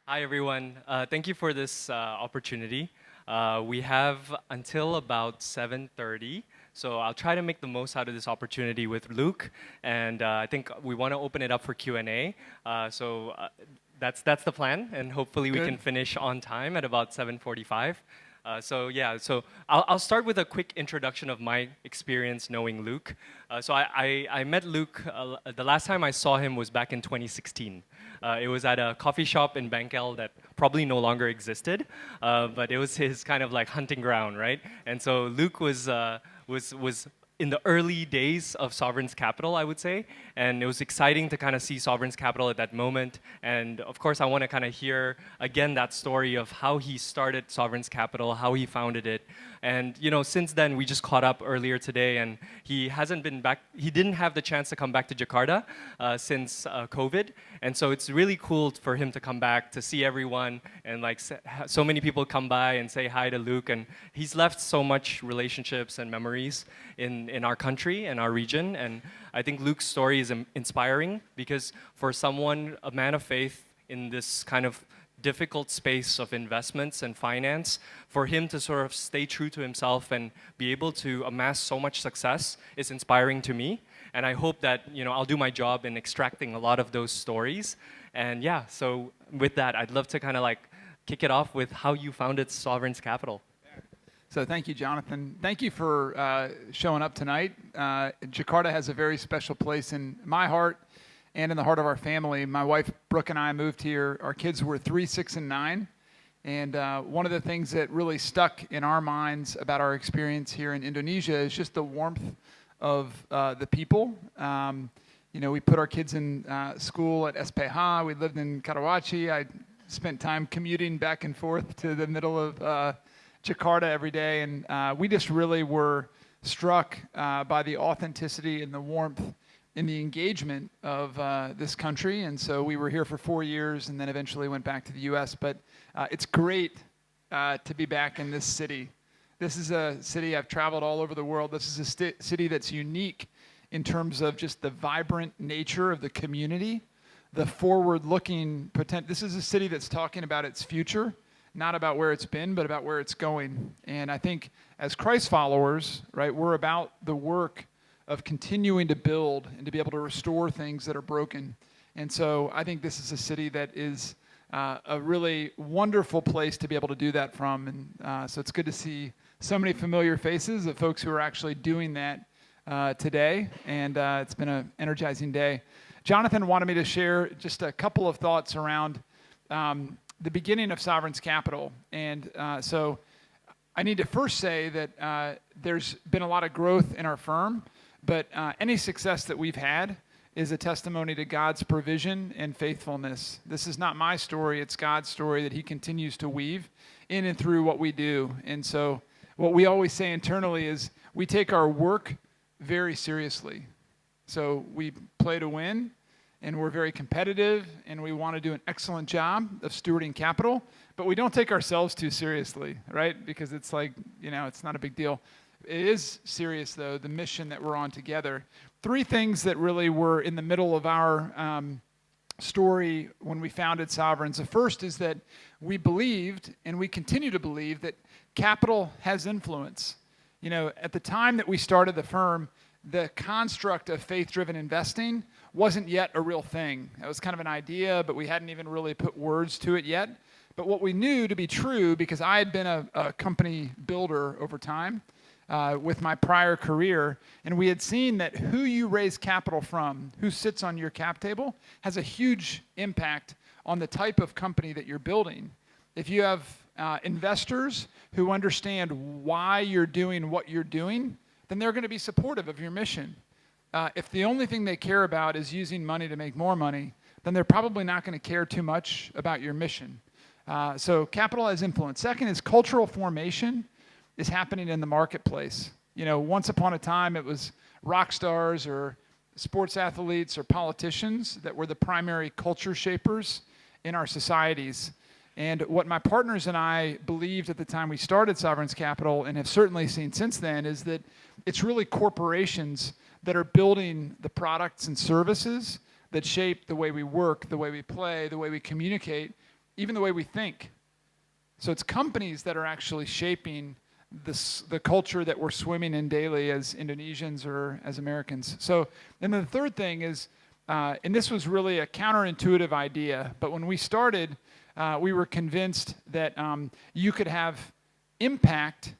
Hi, everyone. Thank you for this opportunity. We have until about 7:30, so I'll try to make the most out of this opportunity with Luke, and I think we want to open it up for Q&A. That's the plan, and hopefully we can Good. finish on time at about 7:45. I'll start with a quick introduction of my experience knowing Luke. I met Luke, the last time I saw him was back in 2016. It was at a coffee shop in Bangkok that probably no longer existed, but it was his kind of like hunting ground, right? And so Luke was in the early days of Sovereign's Capital, I would say, and it was exciting to kind of see Sovereign's Capital at that moment. And of course, I want to kind of hear again that story of how he started Sovereign's Capital, how he founded it. And since then, we just caught up earlier today, and he hasn't been back. He didn't have the chance to come back to Jakarta since COVID, and so it's really cool for him to come back to see everyone, and like so many people come by and say hi to Luke, and he's left so much relationships and memories in our country and our region. And I think Luke's story is inspiring because for someone, a man of faith in this kind of difficult space of investments and finance, for him to sort of stay true to himself and be able to amass so much success is inspiring to me. And I hope that I'll do my job in extracting a lot of those stories. And yeah, so with that, I'd love to kind of like kick it off with how you founded Sovereign's Capital. So thank you, Jonathan. Thank you for showing up tonight. Jakarta has a very special place in my heart and in the heart of our family. My wife, Brooke, and I moved here. Our kids were 3, 6, and 9. And one of the things that really stuck in our minds about our experience here in Indonesia is just the warmth of the people. We put our kids in school at SPH. We lived in Karawaci. I spent time commuting back and forth to the middle of Jakarta every day. And we just really were struck by the authenticity and the warmth in the engagement of this country. And so we were here for 4 years and then eventually went back to the US. But it's great to be back in this city. This is a city I've traveled all over the world. This is a city that's unique in terms of just the vibrant nature of the community, the forward-looking potential. This is a city that's talking about its future, not about where it's been, but about where it's going. And I think as Christ followers, right, we're about the work of continuing to build and to be able to restore things that are broken. And so I think this is a city that is a really wonderful place to be able to do that from. And so it's good to see so many familiar faces of folks who are actually doing that today. And it's been an energizing day. Jonathan wanted me to share just a couple of thoughts around the beginning of Sovereign's Capital. And so I need to first say that there's been a lot of growth in our firm. But any success that we've had is a testimony to God's provision and faithfulness. This is not my story, it's God's story that he continues to weave in and through what we do. And so what we always say internally is we take our work very seriously. So we play to win, and we're very competitive, and we want to do an excellent job of stewarding capital, but we don't take ourselves too seriously, right? Because it's like, it's not a big deal. It is serious, though, the mission that we're on together. 3 things that really were in the middle of our story when we founded Sovereigns. The first is that we believed, and we continue to believe, that capital has influence. At the time that we started the firm, the construct of faith-driven investing wasn't yet a real thing. It was kind of an idea, but we hadn't even really put words to it yet. But what we knew to be true, because I had been a company builder over time, with my prior career, and we had seen that who you raise capital from, who sits on your cap table, has a huge impact on the type of company that you're building. If you have investors who understand why you're doing what you're doing, then they're going to be supportive of your mission. If the only thing they care about is using money to make more money, then they're probably not going to care too much about your mission. So capital has influence. Second is cultural formation is happening in the marketplace. Once upon a time, it was rock stars or sports athletes or politicians that were the primary culture shapers in our societies. And what my partners and I believed at the time we started Sovereign's Capital, and have certainly seen since then, is that it's really corporations that are building the products and services that shape the way we work, the way we play, the way we communicate, even the way we think. So it's companies that are actually shaping the culture that we're swimming in daily as Indonesians or as Americans. So, and then the third thing is, and this was really a counterintuitive idea, but when we started, we were convinced that you could have impact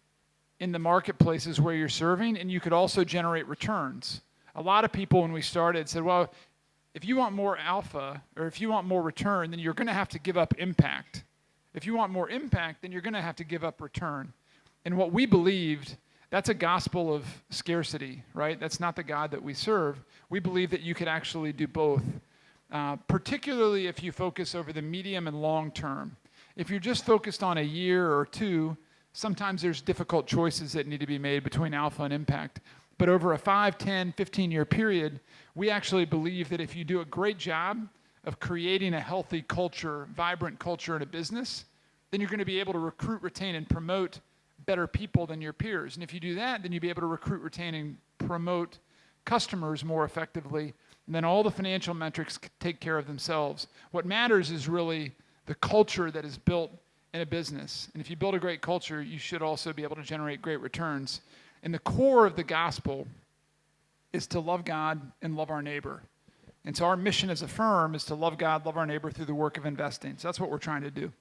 in the marketplaces where you're serving, and you could also generate returns. A lot of people, when we started, said, well, if you want more alpha or if you want more return, then you're going to have to give up impact. If you want more impact, then you're going to have to give up return. And what we believed, that's a gospel of scarcity, right? That's not the God that we serve. We believe that you could actually do both, particularly if you focus over the medium and long term. If you're just focused on a year or two, sometimes there's difficult choices that need to be made between alpha and impact. But over a 5, 10, 15-year period, we actually believe that if you do a great job of creating a healthy culture, vibrant culture in a business, then you're going to be able to recruit, retain, and promote better people than your peers. And if you do that, then you'll be able to recruit, retain, and promote customers more effectively. And then all the financial metrics take care of themselves. What matters is really the culture that is built in a business. And if you build a great culture, you should also be able to generate great returns. And the core of the gospel is to love God and love our neighbor. And so our mission as a firm is to love God, love our neighbor through the work of investing. So that's what we're trying to do.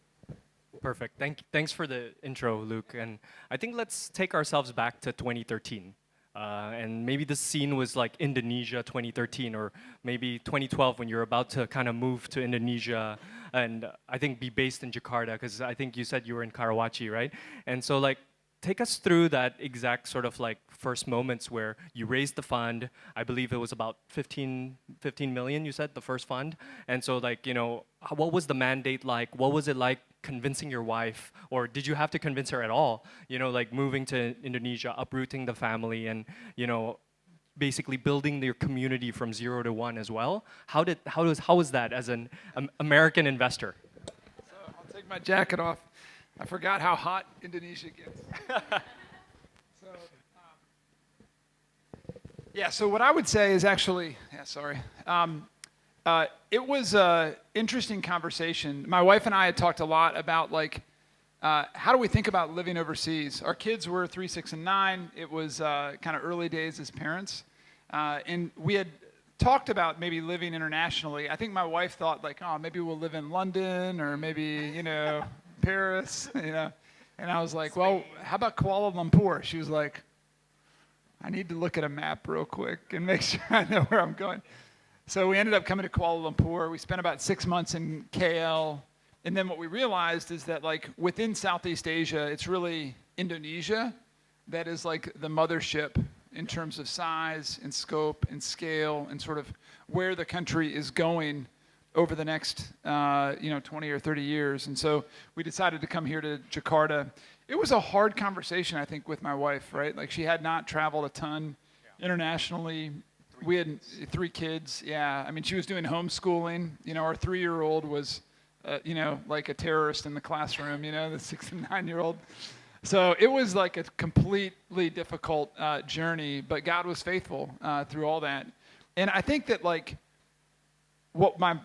Perfect. Thanks for the intro, Luke. And I think let's take ourselves back to 2013. And maybe the scene was like Indonesia 2013, or maybe 2012 when you're about to kind of move to Indonesia and I think be based in Jakarta, because I think you said you were in Karawaci, right? And so like, take us through that exact sort of like first moments where you raised the fund. I believe it was about 15 million, you said, the first fund. And so like, you know, what was the mandate like? What was it like convincing your wife? Or did you have to convince her at all? You know, like moving to Indonesia, uprooting the family and, you know, basically building their community from 0 to 1 as well. How was that as an American investor? So I'll take my jacket off. I forgot how hot Indonesia gets. So what I would say is actually, it was an interesting conversation. My wife and I had talked a lot about like, how do we think about living overseas? Our kids were 3, 6, and 9. It was kind of early days as parents. And we had talked about maybe living internationally. I think my wife thought like, oh, maybe we'll live in London or maybe, you know, Paris, you know. And I was like, well, how about Kuala Lumpur? She was like, I need to look at a map real quick and make sure I know where I'm going. So we ended up coming to Kuala Lumpur. We spent about 6 months in KL. And then what we realized is that like within Southeast Asia, it's really Indonesia that is like the mothership in terms of size and scope and scale and sort of where the country is going over the next 20 or 30 years. And so we decided to come here to Jakarta. It was a hard conversation, I think, with my wife, right? Like she had not traveled a ton internationally. We had 3 kids. Yeah. I mean, she was doing homeschooling. You know, our 3-year-old was, like a terrorist in the classroom, you know, the 6 and 9-year-old. So it was like a completely difficult journey, but God was faithful through all that. And I think that like what my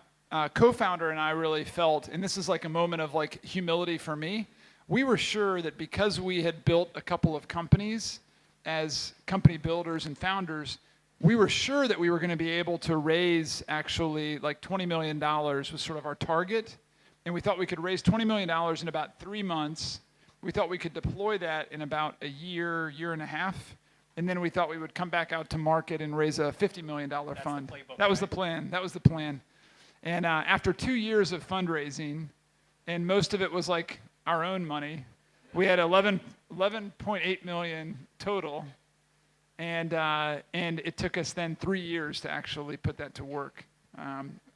co-founder and I really felt, and this is like a moment of like humility for me, we were sure that because we had built a couple of companies as company builders and founders, we were sure that we were going to be able to raise actually like $20 million was sort of our target. And we thought we could raise $20 million in about 3 months. We thought we could deploy that in about a year, year and a half. And then we thought we would come back out to market and raise a $50 million fund. That was the plan. That was the plan. And after 2 years of fundraising, and most of it was like our own money, we had 11.8 million total. And it took us then 3 years to actually put that to work.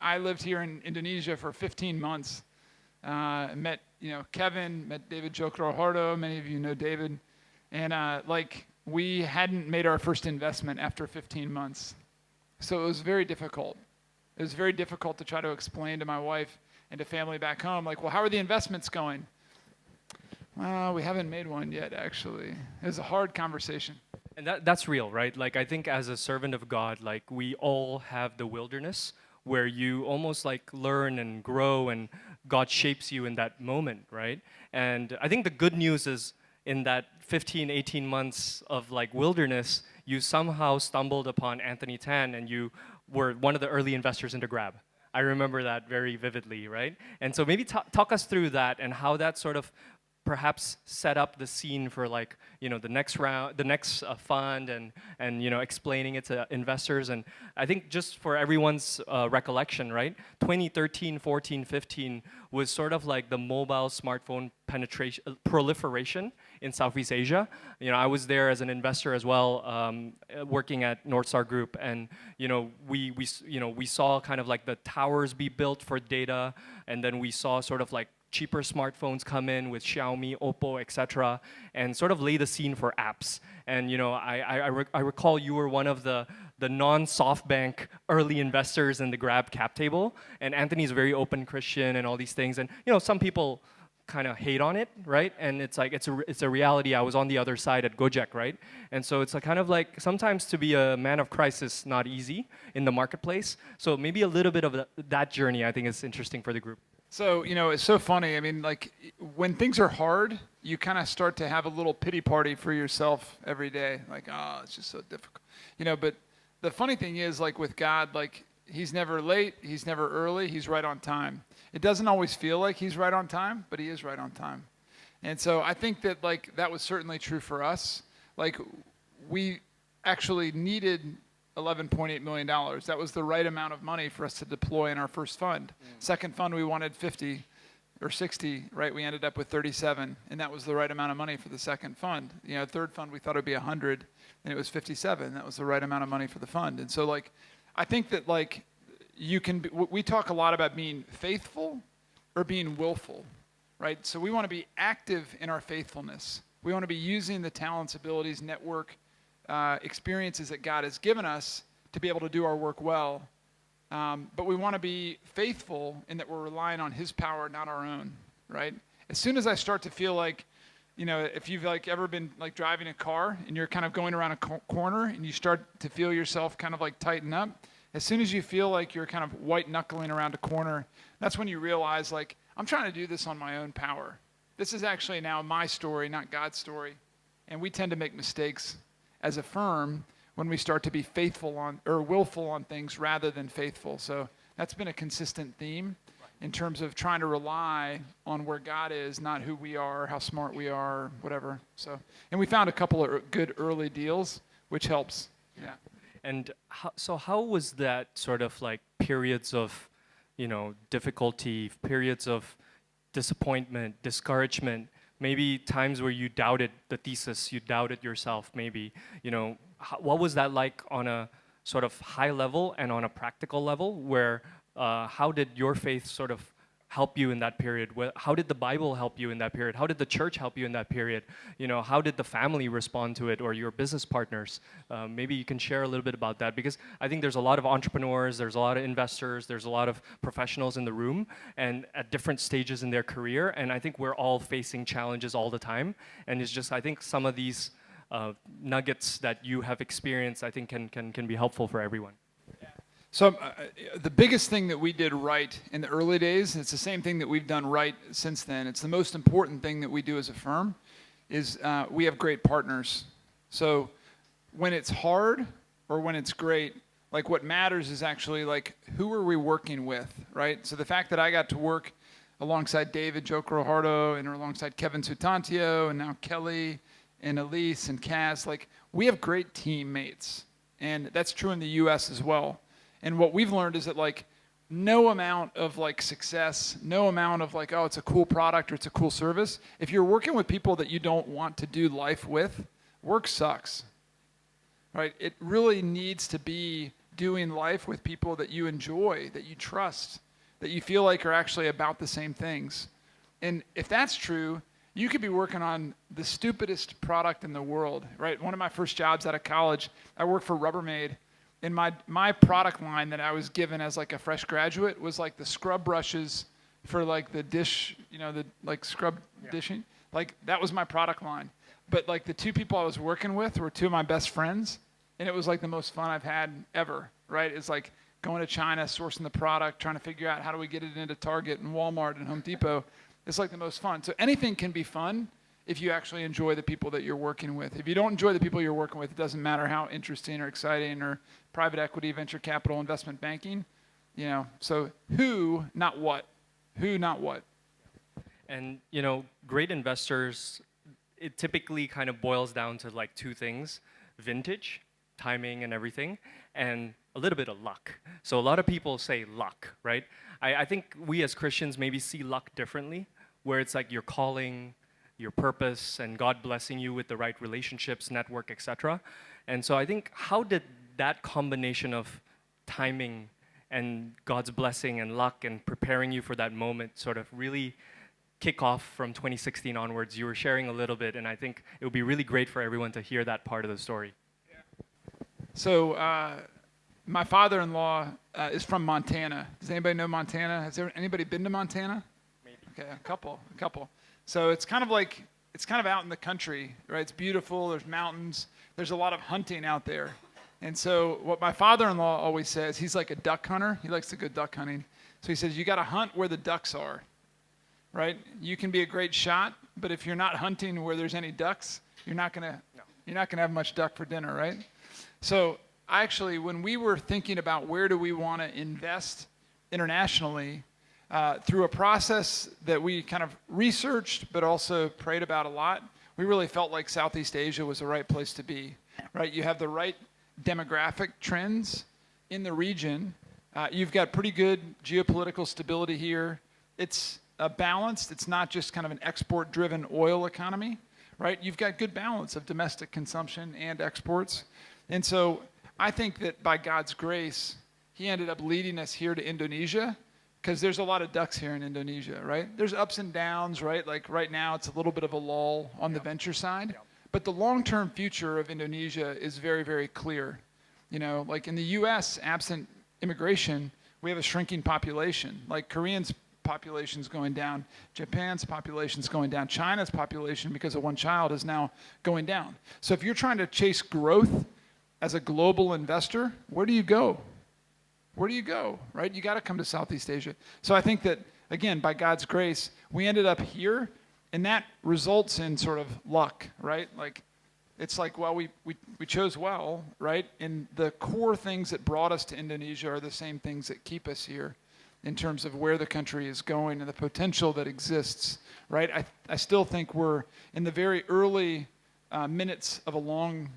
I lived here in Indonesia for 15 months. Met Kevin, met David Jokrohardo. Many of you know David. And we hadn't made our first investment after 15 months. So it was very difficult. It was very difficult to try to explain to my wife and to family back home, like, well, how are the investments going? Well, we haven't made one yet, actually. It was a hard conversation. And that's real, right? Like I think as a servant of God, like we all have the wilderness where you almost like learn and grow and God shapes you in that moment, right? And I think the good news is in that 15, 18 months of like wilderness, you somehow stumbled upon Anthony Tan and you were one of the early investors into Grab. I remember that very vividly, right? And so maybe talk us through that and how that sort of perhaps set up the scene for like the next round, the next fund, and explaining it to investors. And I think just for everyone's recollection, right? 2013, 14, 15 was sort of like the mobile smartphone penetration proliferation in Southeast Asia. I was there as an investor as well, working at North Star Group, and we saw kind of like the towers be built for data, and then we saw sort of like cheaper smartphones come in with Xiaomi, Oppo, etc., and sort of lay the scene for apps. And I recall you were one of the non-SoftBank early investors in the Grab cap table, and Anthony's a very open Christian and all these things. And some people kind of hate on it, right? And it's like it's a reality. I was on the other side at Gojek, right? And so it's kind of like sometimes to be a man of Christ is not easy in the marketplace. So maybe a little bit of that journey I think is interesting for the group. So, it's so funny. I mean, like, when things are hard, you kind of start to have a little pity party for yourself every day. Like, oh, it's just so difficult. But the funny thing is, like, with God, like, he's never late, he's never early, he's right on time. It doesn't always feel like he's right on time, but he is right on time. And so I think that, like, that was certainly true for us. Like, we actually needed $11.8 million. That was the right amount of money for us to deploy in our first fund. Second fund, we wanted 50 or 60, right? We ended up with 37, and that was the right amount of money for the second fund. Third fund, we thought it would be 100, and it was 57. That was the right amount of money for the fund. And so, like, I think that, like, we talk a lot about being faithful or being willful, right? So we want to be active in our faithfulness. We want to be using the talents, abilities, network, experiences that God has given us to be able to do our work well. But we want to be faithful in that we're relying on his power, not our own, right? As soon as I start to feel like, if you've like ever been like driving a car and you're kind of going around a corner and you start to feel yourself kind of like tighten up, as soon as you feel like you're kind of white knuckling around a corner, that's when you realize like, I'm trying to do this on my own power. This is actually now my story, not God's story. And we tend to make mistakes as a firm when we start to be faithful on or willful on things rather than faithful. So that's been a consistent theme in terms of trying to rely on where God is, not who we are, how smart we are, whatever. So, and we found a couple of good early deals, which helps. Yeah. And how was that sort of like periods of, difficulty, periods of disappointment, discouragement, maybe times where you doubted the thesis, you doubted yourself, maybe, what was that like on a sort of high level and on a practical level where, how did your faith sort of help you in that period? How did the Bible help you in that period? How did the church help you in that period? How did the family respond to it or your business partners? Maybe you can share a little bit about that because I think there's a lot of entrepreneurs, there's a lot of investors, there's a lot of professionals in the room and at different stages in their career. And I think we're all facing challenges all the time. And it's just, I think some of these nuggets that you have experienced, I think can be helpful for everyone. So the biggest thing that we did right in the early days, it's the same thing that we've done right since then. It's the most important thing that we do as a firm is we have great partners. So when it's hard or when it's great, like what matters is actually like who are we working with, right? So the fact that I got to work alongside David Jokrohardo and alongside Kevin Sutantio and now Kelly and Elise and Kaz, like we have great teammates. And that's true in the US as well. And what we've learned is that like no amount of like success, no amount of like, oh, it's a cool product or it's a cool service. If you're working with people that you don't want to do life with, work sucks, right? It really needs to be doing life with people that you enjoy, that you trust, that you feel like are actually about the same things. And if that's true, you could be working on the stupidest product in the world, right? One of my first jobs out of college, I worked for Rubbermaid. And my product line that I was given as like a fresh graduate was like the scrub brushes for like the dish, the like scrub dishing. Like that was my product line. But like the two people I was working with were two of my best friends. And it was like the most fun I've had ever, right? It's like going to China, sourcing the product, trying to figure out how do we get it into Target and Walmart and Home Depot. It's like the most fun. So anything can be fun if you actually enjoy the people that you're working with. If you don't enjoy the people you're working with, it doesn't matter how interesting or exciting or private equity, venture capital, investment banking, So who, not what. Who, not what. And great investors, it typically kind of boils down to like two things: vintage, timing and everything, and a little bit of luck. So a lot of people say luck, right? I think we as Christians maybe see luck differently, where it's like your calling, your purpose, and God blessing you with the right relationships, network, etc. And so I think, how did that combination of timing and God's blessing and luck and preparing you for that moment sort of really kick off from 2016 onwards? You were sharing a little bit, and I think it would be really great for everyone to hear that part of the story. So my father-in-law is from Montana. Does anybody know Montana? Has anybody been to Montana? Maybe. Okay, a couple. So it's kind of out in the country, right? It's beautiful. There's mountains. There's a lot of hunting out there. And so what my father-in-law always says, he's like a duck hunter. He likes to go duck hunting. So he says, you got to hunt where the ducks are, right? You can be a great shot, but if you're not hunting where there's any ducks, you're not gonna have much duck for dinner, right? So actually, when we were thinking about where do we want to invest internationally, through a process that we kind of researched but also prayed about a lot, we really felt like Southeast Asia was the right place to be, right? You have the right demographic trends in the region. You've got pretty good geopolitical stability here. It's balanced. It's not just kind of an export-driven oil economy, right? You've got good balance of domestic consumption and exports. And so I think that by God's grace, he ended up leading us here to Indonesia, because there's a lot of ducks here in Indonesia, right? There's ups and downs, right? Like right now, it's a little bit of a lull on the venture side. But the long-term future of Indonesia is very, very clear. Like in the U.S., absent immigration, we have a shrinking population. Like Koreans' population's going down. Japan's population's going down. China's population, because of one child, is now going down. So if you're trying to chase growth as a global investor, where do you go? Where do you go, right? You got to come to Southeast Asia. So I think that, again, by God's grace, we ended up here, and that results in sort of luck, right? Like, it's like, well, we chose well, right? And the core things that brought us to Indonesia are the same things that keep us here in terms of where the country is going and the potential that exists, right? I still think we're in the very early minutes of a long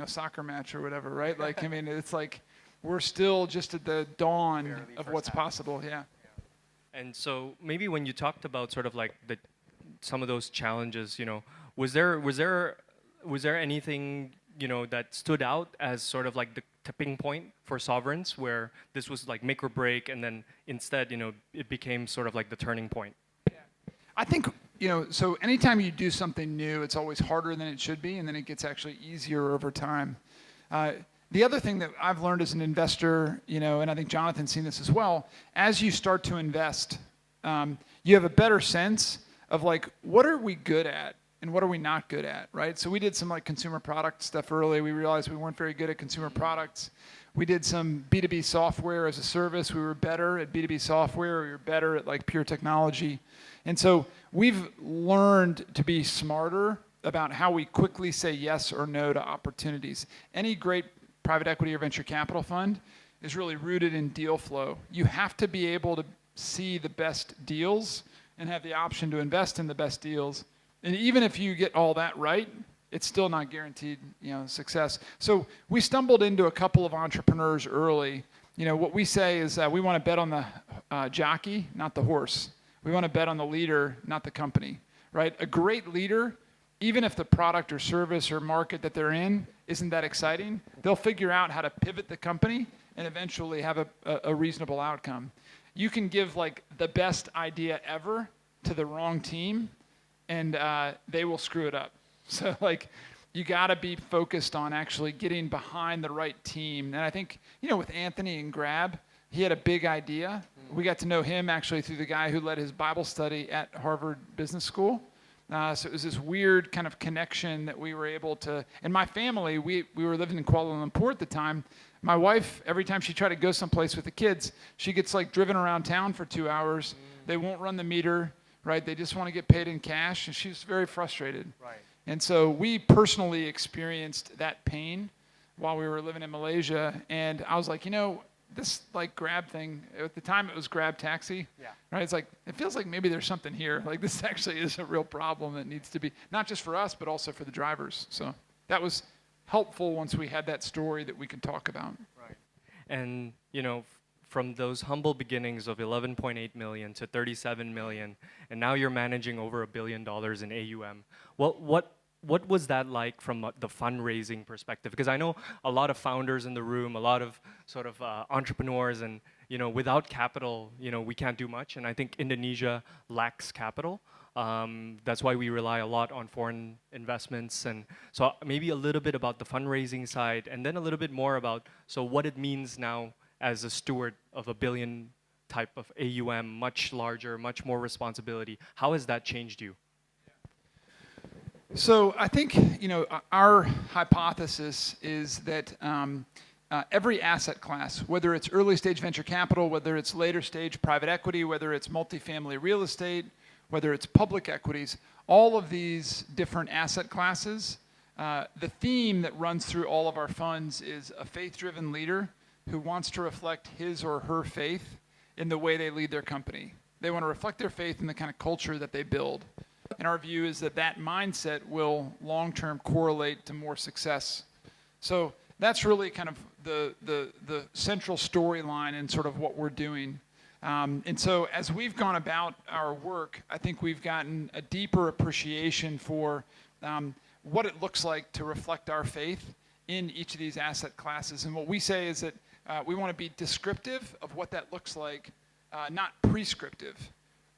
soccer match or whatever, right? Like, I mean, it's like we're still just at the dawn of what's possible. Yeah. And so maybe when you talked about sort of like some of those challenges, was there anything that stood out as sort of like the tipping point for sovereigns, where this was like make or break, and then instead it became sort of like the turning point? Yeah. I think so anytime you do something new, it's always harder than it should be, and then it gets actually easier over time. The other thing that I've learned as an investor, and I think Jonathan's seen this as well, as you start to invest, you have a better sense of like, what are we good at and what are we not good at, right? So we did some like consumer product stuff early. We realized we weren't very good at consumer products. We did some B2B software as a service. We were better at B2B software. We were better at like pure technology. And so we've learned to be smarter about how we quickly say yes or no to opportunities. Any great private equity or venture capital fund is really rooted in deal flow. You have to be able to see the best deals and have the option to invest in the best deals. And even if you get all that right, it's still not guaranteed, success. So we stumbled into a couple of entrepreneurs early. What we say is that we want to bet on the jockey, not the horse. We want to bet on the leader, not the company, right? A great leader, even if the product or service or market that they're in isn't that exciting, they'll figure out how to pivot the company and eventually have a reasonable outcome. You can give like the best idea ever to the wrong team, and they will screw it up. So like, you got to be focused on actually getting behind the right team. And I think, with Anthony and Grab, he had a big idea. We got to know him actually through the guy who led his Bible study at Harvard Business School. So it was this weird kind of connection that we were able to. And my family, we were living in Kuala Lumpur at the time. My wife, every time she tried to go someplace with the kids, she gets like driven around town for 2 hours. They won't run the meter, right? They just want to get paid in cash, and she was very frustrated. Right. And so we personally experienced that pain while we were living in Malaysia. And I was like, this like Grab thing, at the time it was Grab Taxi, right? It's like, it feels like maybe there's something here. Like this actually is a real problem that needs to be, not just for us, but also for the drivers. So that was helpful once we had that story that we could talk about. Right. And, from those humble beginnings of 11.8 million to 37 million, and now you're managing over $1 billion in AUM. What was that like from the fundraising perspective? Because I know a lot of founders in the room, a lot of sort of entrepreneurs, and without capital, we can't do much. And I think Indonesia lacks capital. That's why we rely a lot on foreign investments. And so maybe a little bit about the fundraising side, and then a little bit more about what it means now as a steward of $1 billion type of AUM, much larger, much more responsibility. How has that changed you? So I think, our hypothesis is that every asset class, whether it's early stage venture capital, whether it's later stage private equity, whether it's multifamily real estate, whether it's public equities, all of these different asset classes, the theme that runs through all of our funds is a faith-driven leader who wants to reflect his or her faith in the way they lead their company. They want to reflect their faith in the kind of culture that they build. And our view is that mindset will long-term correlate to more success. So that's really kind of the central storyline and sort of what we're doing. And so as we've gone about our work, I think we've gotten a deeper appreciation for what it looks like to reflect our faith in each of these asset classes. And what we say is that we want to be descriptive of what that looks like, not prescriptive.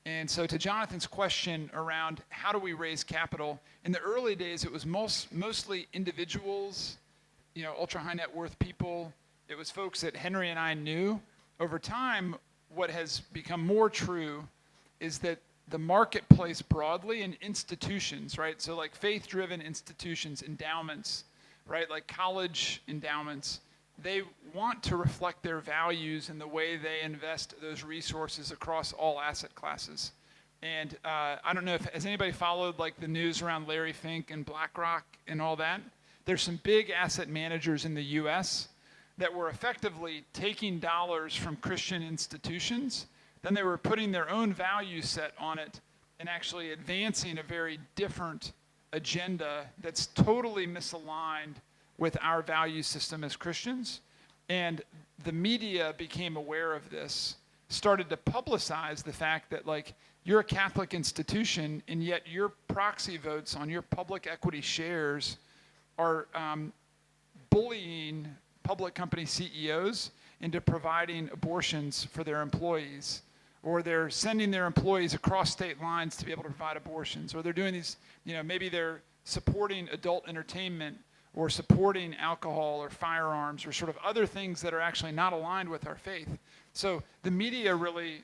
And so to Jonathan's question around how do we raise capital, in the early days it was mostly individuals, ultra high net worth people. It was folks that Henry and I knew. Over time, what has become more true is that the marketplace broadly and institutions, right? So like faith-driven institutions, endowments, right? Like college endowments, they want to reflect their values in the way they invest those resources across all asset classes. And I don't know has anybody followed like the news around Larry Fink and BlackRock and all that? There's some big asset managers in the US that were effectively taking dollars from Christian institutions, then they were putting their own value set on it and actually advancing a very different agenda that's totally misaligned with our value system as Christians. And the media became aware of this, started to publicize the fact that like you're a Catholic institution and yet your proxy votes on your public equity shares are bullying public company CEOs into providing abortions for their employees, or they're sending their employees across state lines to be able to provide abortions, or they're doing these, maybe they're supporting adult entertainment or supporting alcohol or firearms or sort of other things that are actually not aligned with our faith. So the media really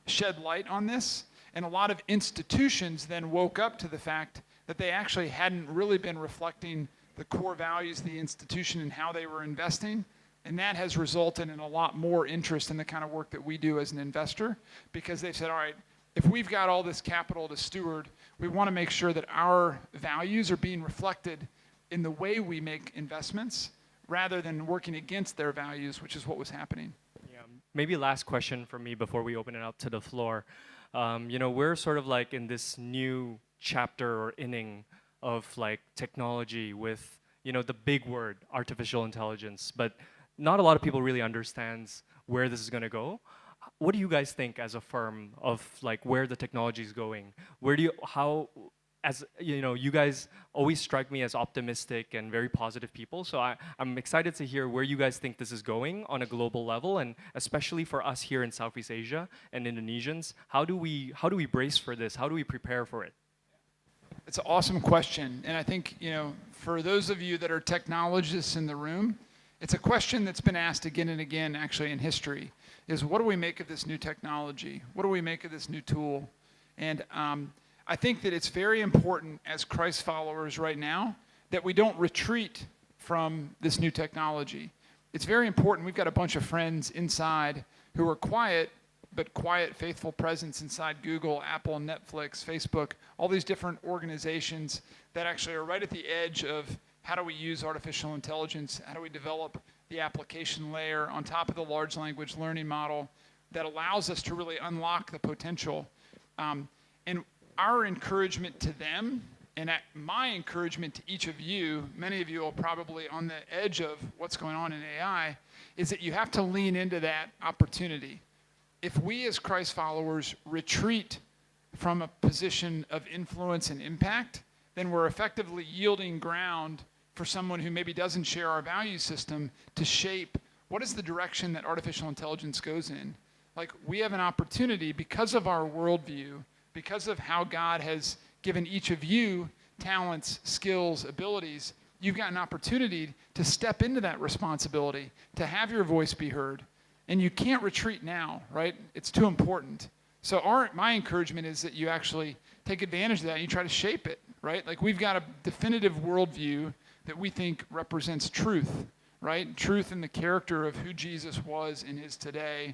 shed light on this, and a lot of institutions then woke up to the fact that they actually hadn't really been reflecting the core values of the institution and how they were investing. And that has resulted in a lot more interest in the kind of work that we do as an investor, because they've said, all right, if we've got all this capital to steward, we want to make sure that our values are being reflected in the way we make investments rather than working against their values, which is what was happening. Yeah, maybe last question for me before we open it up to the floor. We're sort of like in this new chapter or inning of like technology with, the big word, artificial intelligence, but not a lot of people really understands where this is going to go. What do you guys think as a firm of like where the technology is going? You guys always strike me as optimistic and very positive people. So I'm excited to hear where you guys think this is going on a global level, and especially for us here in Southeast Asia and Indonesians. How do we brace for this? How do we prepare for it? It's an awesome question. And I think, for those of you that are technologists in the room, it's a question that's been asked again and again actually in history, is what do we make of this new technology? What do we make of this new tool? And I think that it's very important as Christ followers right now that we don't retreat from this new technology. It's very important. We've got a bunch of friends inside who are quiet, but quiet, faithful presence inside Google, Apple, Netflix, Facebook, all these different organizations that actually are right at the edge of how do we use artificial intelligence, how do we develop the application layer on top of the large language learning model that allows us to really unlock the potential. And our encouragement to them, and my encouragement to each of you, many of you are probably on the edge of what's going on in AI, is that you have to lean into that opportunity. If we as Christ followers retreat from a position of influence and impact, then we're effectively yielding ground for someone who maybe doesn't share our value system to shape what is the direction that artificial intelligence goes in. Like, we have an opportunity because of our worldview, because of how God has given each of you talents, skills, abilities, you've got an opportunity to step into that responsibility, to have your voice be heard. And you can't retreat now, right? It's too important. So my encouragement is that you actually take advantage of that and you try to shape it, right? Like, we've got a definitive worldview that we think represents truth, right? Truth in the character of who Jesus was and is today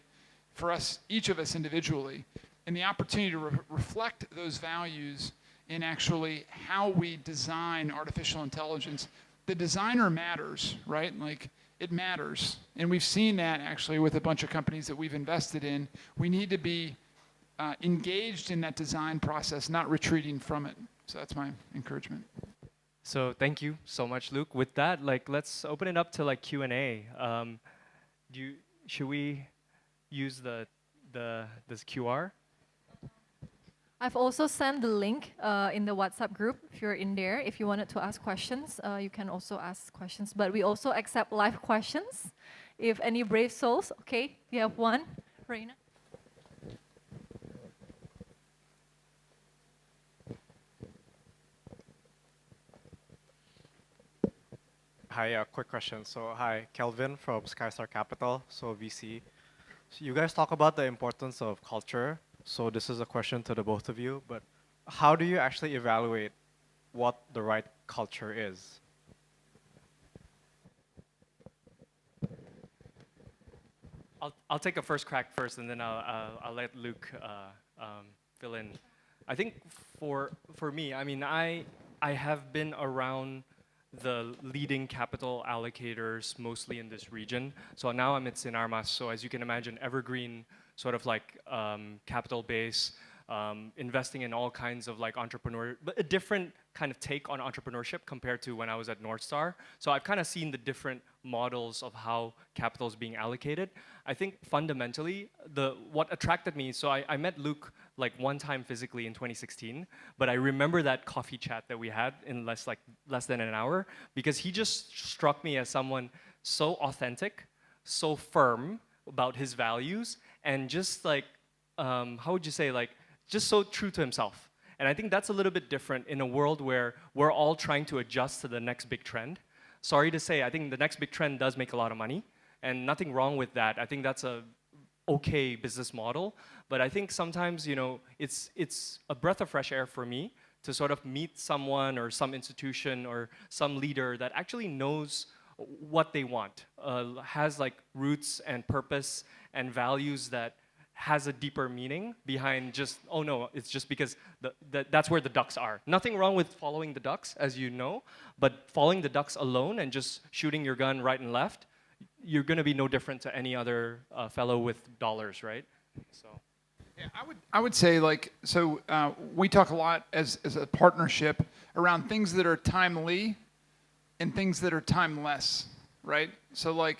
for us, each of us individually. And the opportunity to reflect those values in actually how we design artificial intelligence. The designer matters, right? Like, it matters. And we've seen that actually with a bunch of companies that we've invested in. We need to be engaged in that design process, not retreating from it. So that's my encouragement. So thank you so much, Luke. With that, let's open it up to Q&A. Should we use this QR? I've also sent the link in the WhatsApp group if you're in there. If you wanted to ask questions, you can also ask questions. But we also accept live questions. If any brave souls, okay, you have one. Reina. Hi, quick question. So, hi, Kelvin from Skystar Capital, so VC. So you guys talk about the importance of culture. So this is a question to the both of you, but how do you actually evaluate what the right culture is? I'll take a first crack first, and then I'll let Luke fill in. I think for me, I mean, I have been around the leading capital allocators mostly in this region. So now I'm at Sinarmas. So as you can imagine, evergreen sort of capital base, investing in all kinds of entrepreneur, but a different kind of take on entrepreneurship compared to when I was at North Star. So I've kind of seen the different models of how capital is being allocated. I think fundamentally, what attracted me, so I met Luke one time physically in 2016, but I remember that coffee chat that we had in less than an hour, because he just struck me as someone so authentic, so firm about his values, and just how would you say, just so true to himself. And I think that's a little bit different in a world where we're all trying to adjust to the next big trend. Sorry to say, I think the next big trend does make a lot of money, and nothing wrong with that. I think that's a okay business model, but I think sometimes, it's a breath of fresh air for me to sort of meet someone or some institution or some leader that actually knows what they want, has roots and purpose and values that has a deeper meaning behind just, oh no, it's just because that's where the ducks are. Nothing wrong with following the ducks, as you know, but following the ducks alone and just shooting your gun right and left, you're going to be no different to any other fellow with dollars, right? So. Yeah, I would say we talk a lot as a partnership around things that are timely and things that are timeless, right? So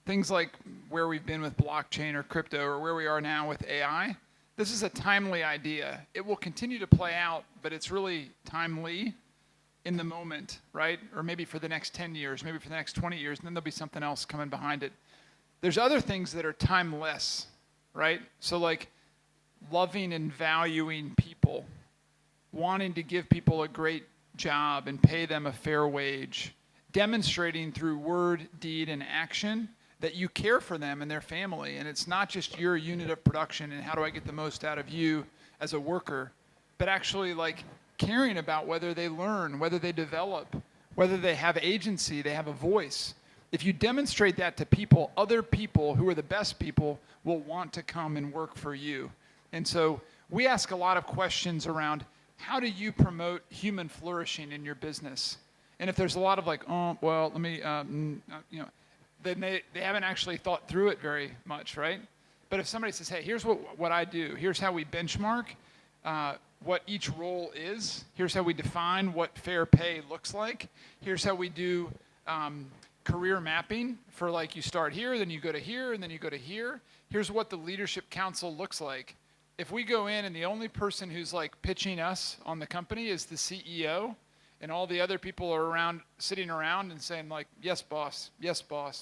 things like where we've been with blockchain or crypto or where we are now with AI, this is a timely idea. It will continue to play out, but it's really timely in the moment, right? Or maybe for the next 10 years, maybe for the next 20 years, and then there'll be something else coming behind it. There's other things that are timeless, right? So loving and valuing people, wanting to give people a great job and pay them a fair wage, demonstrating through word, deed, and action that you care for them and their family. And it's not just your unit of production and how do I get the most out of you as a worker, but actually like caring about whether they learn, whether they develop, whether they have agency, they have a voice. If you demonstrate that to people, other people who are the best people will want to come and work for you. And so we ask a lot of questions around how do you promote human flourishing in your business? And if there's a lot of like, oh, well, let me, then they haven't actually thought through it very much, right? But if somebody says, hey, here's what I do, here's how we benchmark what each role is, here's how we define what fair pay looks like, here's how we do career mapping for like you start here, then you go to here, and then you go to here, here's what the leadership council looks like. If we go in and the only person who's like pitching us on the company is the CEO, and all the other people are around, sitting around and saying like, yes, boss,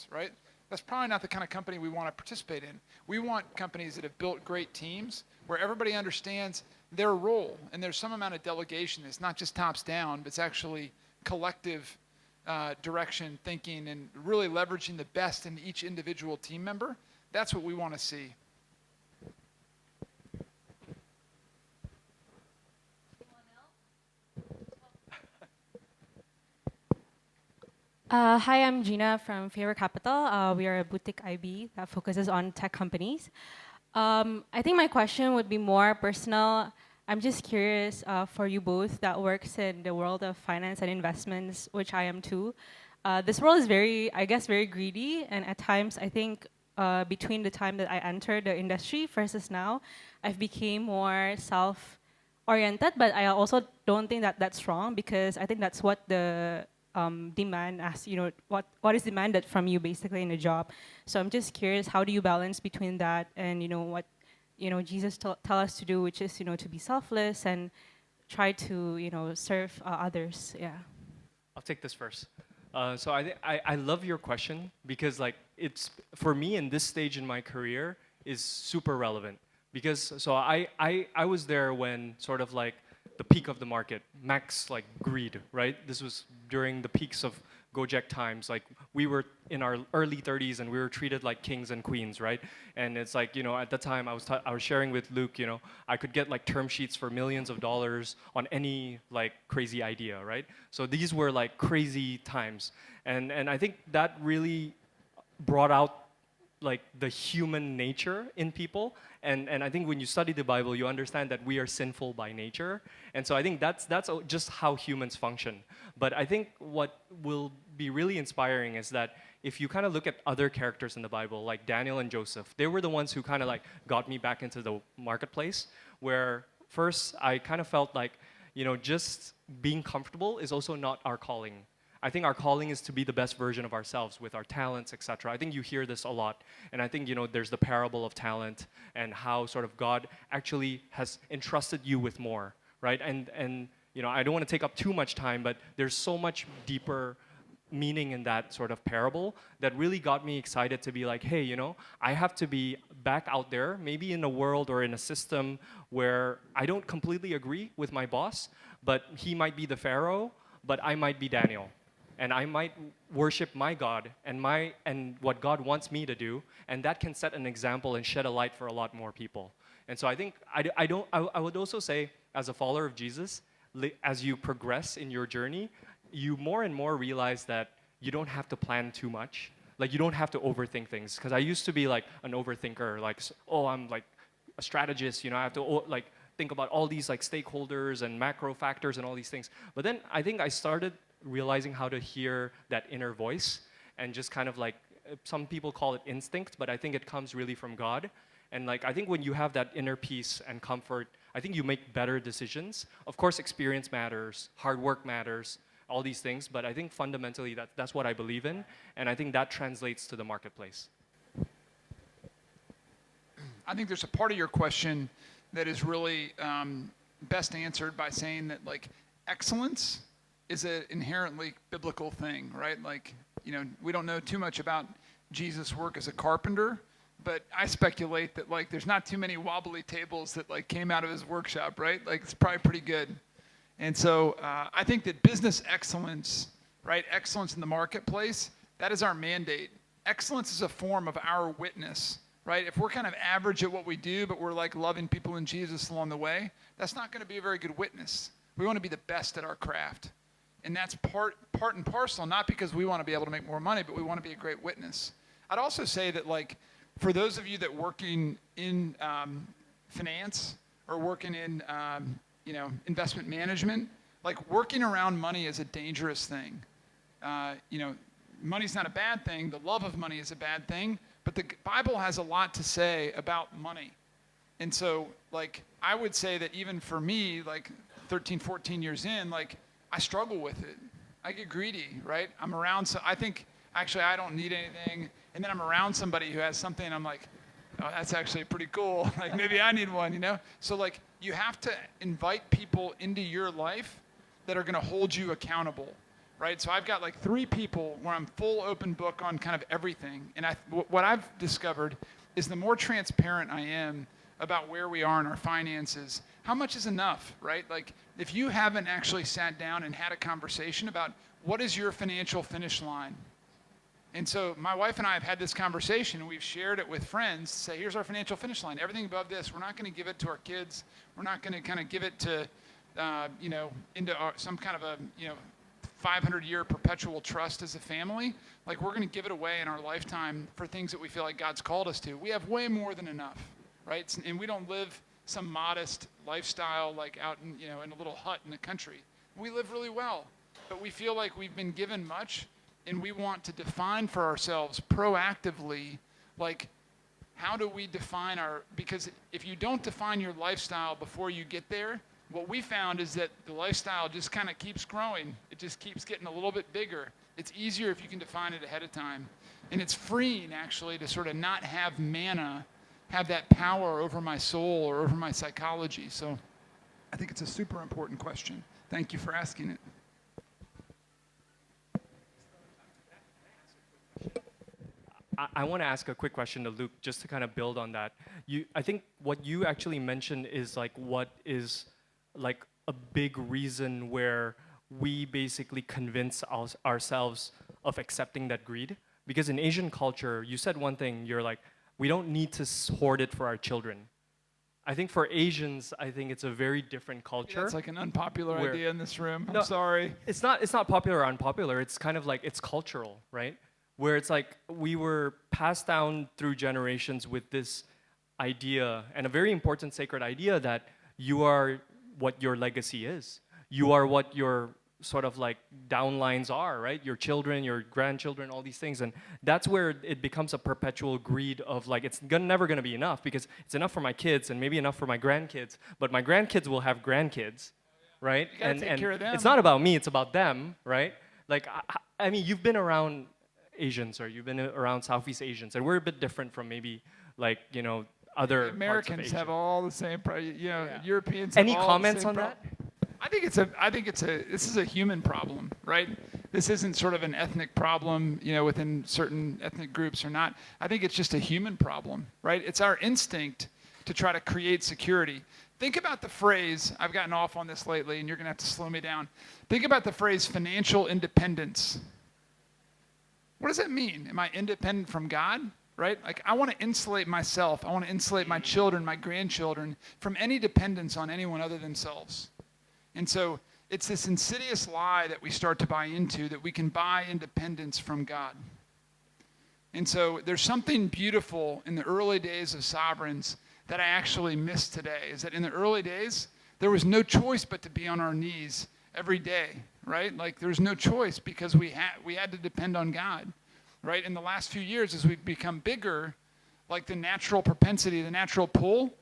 right? That's probably not the kind of company we want to participate in. We want companies that have built great teams where everybody understands their role and there's some amount of delegation. It's not just tops down, but it's actually collective direction thinking and really leveraging the best in each individual team member. That's what we want to see. Hi, I'm Gina from Favor Capital. We are a boutique IB that focuses on tech companies. I think my question would be more personal. I'm just curious for you both that works in the world of finance and investments, which I am too. This world is very greedy, and at times I think between the time that I entered the industry versus now, I've become more self-oriented, but I also don't think that that's wrong because I think that's what the demand as what is demanded from you basically in a job. So I'm just curious, how do you balance between that and what Jesus tell us to do, which is to be selfless and try to serve others. Yeah. I'll take this first. So I love your question because like it's for me in this stage in my career is super relevant because so I was there when sort of like the peak of the market, max like greed, right? This was during the peaks of Gojek times. Like we were in our early 30s and we were treated like kings and queens, right? And it's like at the time I was sharing with Luke, I could get like term sheets for millions of dollars on any like crazy idea, right? So these were like crazy times, and I think that really brought out like the human nature in people. And I think when you study the Bible, you understand that we are sinful by nature. And so I think that's just how humans function. But I think what will be really inspiring is that if you kind of look at other characters in the Bible, like Daniel and Joseph, they were the ones who kind of like got me back into the marketplace, where first I kind of felt like, just being comfortable is also not our calling. I think our calling is to be the best version of ourselves with our talents, etc. I think you hear this a lot. And I think, there's the parable of talent and how sort of God actually has entrusted you with more, right? And I don't want to take up too much time, but there's so much deeper meaning in that sort of parable that really got me excited to be like, hey, I have to be back out there, maybe in a world or in a system where I don't completely agree with my boss, but he might be the Pharaoh, but I might be Daniel. And I might worship my God and what God wants me to do, and that can set an example and shed a light for a lot more people. And so I think I would also say, as a follower of Jesus, as you progress in your journey, you more and more realize that you don't have to plan too much. Like you don't have to overthink things. Because I used to be like an overthinker, like I'm like a strategist. I have to like think about all these like stakeholders and macro factors and all these things. But then I think I started realizing how to hear that inner voice and just kind of like, some people call it instinct, but I think it comes really from God. And like, I think when you have that inner peace and comfort, I think you make better decisions. Of course, experience matters, hard work matters, all these things, but I think fundamentally that's what I believe in, and I think that translates to the marketplace. I think there's a part of your question that is really best answered by saying that like excellence is an inherently biblical thing, right? Like, we don't know too much about Jesus' work as a carpenter, but I speculate that like there's not too many wobbly tables that like came out of his workshop, right? Like it's probably pretty good. And so I think that business excellence, right? Excellence in the marketplace, that is our mandate. Excellence is a form of our witness right? If we're kind of average at what we do, but we're like loving people in Jesus along the way, that's not going to be a very good witness. We want to be the best at our craft. And that's part and parcel, not because we want to be able to make more money, but we want to be a great witness. I'd also say that, like, for those of you that working in finance or working in investment management, like, working around money is a dangerous thing. Money's not a bad thing. The love of money is a bad thing. But the Bible has a lot to say about money. And so, like, I would say that even for me, like 13, 14 years in, like, I struggle with it. I get greedy, right? I'm around, so I think, actually, I don't need anything. And then I'm around somebody who has something, and I'm like, oh, that's actually pretty cool. Like, maybe I need one, So, like, you have to invite people into your life that are going to hold you accountable, right? So I've got like 3 people where I'm full open book on kind of everything. And what I've discovered is the more transparent I am about where we are in our finances, how much is enough, right? Like, if you haven't actually sat down and had a conversation about what is your financial finish line. And so my wife and I have had this conversation, and we've shared it with friends to say, here's our financial finish line. Everything above this, we're not going to give it to our kids. We're not going to kind of give it to, into some kind of a, 500-year perpetual trust as a family. Like, we're going to give it away in our lifetime for things that we feel like God's called us to. We have way more than enough, right? And we don't live some modest lifestyle like out in, in a little hut in the country. We live really well, but we feel like we've been given much, and we want to define for ourselves proactively, like, how do we define because if you don't define your lifestyle before you get there, what we found is that the lifestyle just kind of keeps growing. It just keeps getting a little bit bigger. It's easier if you can define it ahead of time. And it's freeing, actually, to sort of not have manna have that power over my soul or over my psychology. So I think it's a super important question. Thank you for asking it. I want to ask a quick question to Luke, just to kind of build on that. I think what you actually mentioned is like what is like a big reason where we basically convince ourselves of accepting that greed. Because in Asian culture, you said one thing, you're like, we don't need to hoard it for our children. I think for Asians, I think it's a very different culture. That's like an unpopular idea in this room. No, I'm sorry. It's not popular or unpopular. It's kind of like, it's cultural, right? Where it's like we were passed down through generations with this idea, and a very important sacred idea, that you are what your legacy is. You are what your sort of like downlines are, right? Your children, your grandchildren, all these things. And that's where it becomes a perpetual greed of like, it's never gonna be enough, because it's enough for my kids and maybe enough for my grandkids, but my grandkids will have grandkids, right? And take care of them. It's not about me, it's about them, right? Like, I mean, you've been around Asians, or you've been around Southeast Asians, and we're a bit different from maybe like, other Americans have all the same, Yeah. Europeans. Any have all comments the same on that? This is a human problem, right? This isn't sort of an ethnic problem, within certain ethnic groups or not. I think it's just a human problem, right? It's our instinct to try to create security. Think about the phrase, I've gotten off on this lately, and you're going to have to slow me down. Think about the phrase financial independence. What does that mean? Am I independent from God? Right? Like, I want to insulate myself. I want to insulate my children, my grandchildren, from any dependence on anyone other than themselves. And so it's this insidious lie that we start to buy into, that we can buy independence from God. And so there's something beautiful in the early days of sovereigns that I actually miss today, is that in the early days, there was no choice but to be on our knees every day, right? Like, there's no choice, because we had to depend on God. Right? In the last few years, as we've become bigger, like, the natural propensity, the natural pull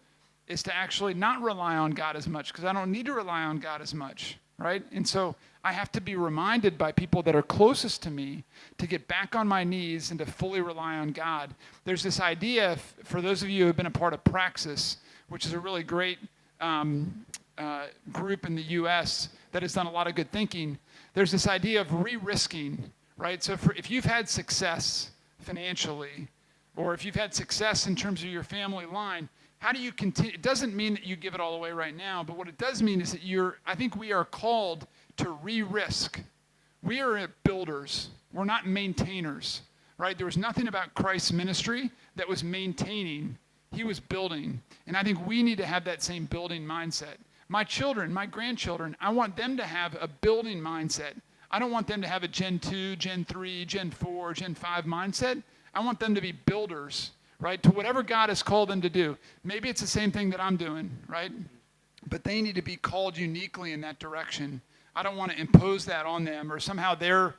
is to actually not rely on God as much, because I don't need to rely on God as much, right? And so I have to be reminded by people that are closest to me to get back on my knees and to fully rely on God. There's this idea, for those of you who have been a part of Praxis, which is a really great group in the US that has done a lot of good thinking, there's this idea of re-risking. Right? So if you've had success financially, or if you've had success in terms of your family line, how do you continue? It doesn't mean that you give it all away right now, but what it does mean is that I think we are called to re-risk. We are builders. We're not maintainers. right? There was nothing about Christ's ministry that was maintaining. He was building. And I think we need to have that same building mindset. My children, my grandchildren, I want them to have a building mindset. I don't want them to have a Gen 2, Gen 3, Gen 4, Gen 5 mindset. I want them to be builders, right, to whatever God has called them to do. Maybe it's the same thing that I'm doing, right? But they need to be called uniquely in that direction. I don't want to impose that on them, or somehow they're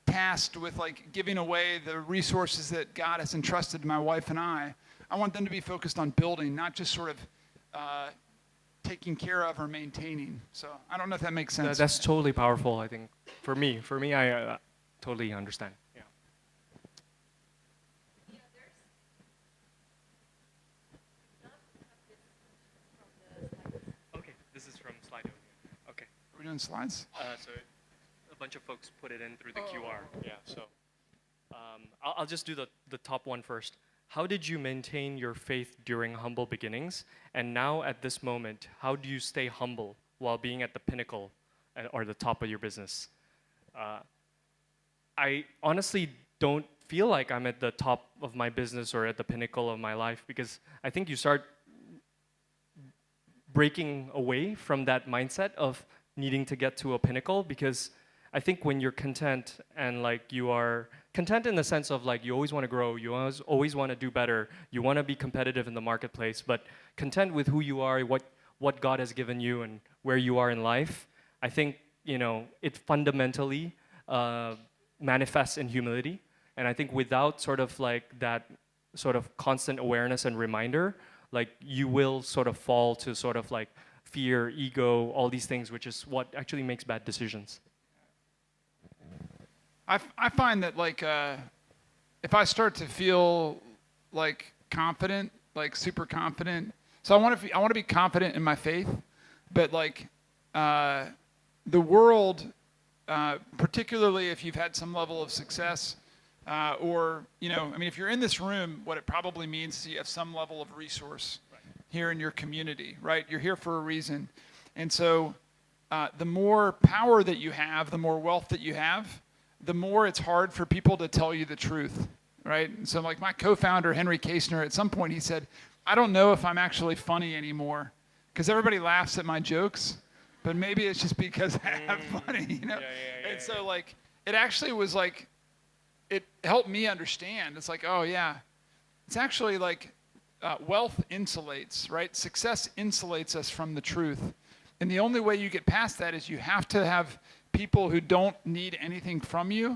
tasked with like giving away the resources that God has entrusted to my wife and I. I want them to be focused on building, not just sort of taking care of or maintaining. So I don't know if that makes sense. That's totally powerful, I think. For me, I totally understand. Yeah. Okay, this is from Slido. Okay. Are we doing slides? So a bunch of folks put it in through the QR. Yeah. So I'll just do the top one first. How did you maintain your faith during humble beginnings? And now at this moment, how do you stay humble while being at the pinnacle or the top of your business? I honestly don't feel like I'm at the top of my business or at the pinnacle of my life, because I think you start breaking away from that mindset of needing to get to a pinnacle, because I think when you're content and like you are content in the sense of like you always want to grow, you always want to do better, you want to be competitive in the marketplace, but content with who you are, what God has given you and where you are in life, I think, it fundamentally manifests in humility. And I think without sort of like that sort of constant awareness and reminder, like you will sort of fall to sort of like fear, ego, all these things, which is what actually makes bad decisions. I find that like if I start to feel like confident, like super confident, so I want to be confident in my faith, but like the world, particularly if you've had some level of success, or if you're in this room, what it probably means is you have some level of resource here in your community, right? You're here for a reason, and so the more power that you have, the more wealth that you have, the more it's hard for people to tell you the truth, right? And so like my co-founder, Henry Kasner, at some point he said, I don't know if I'm actually funny anymore because everybody laughs at my jokes, but maybe it's just because I'm funny, And so like, it actually was like, it helped me understand. It's like, oh yeah, it's actually like wealth insulates, right? Success insulates us from the truth. And the only way you get past that is you have to have people who don't need anything from you,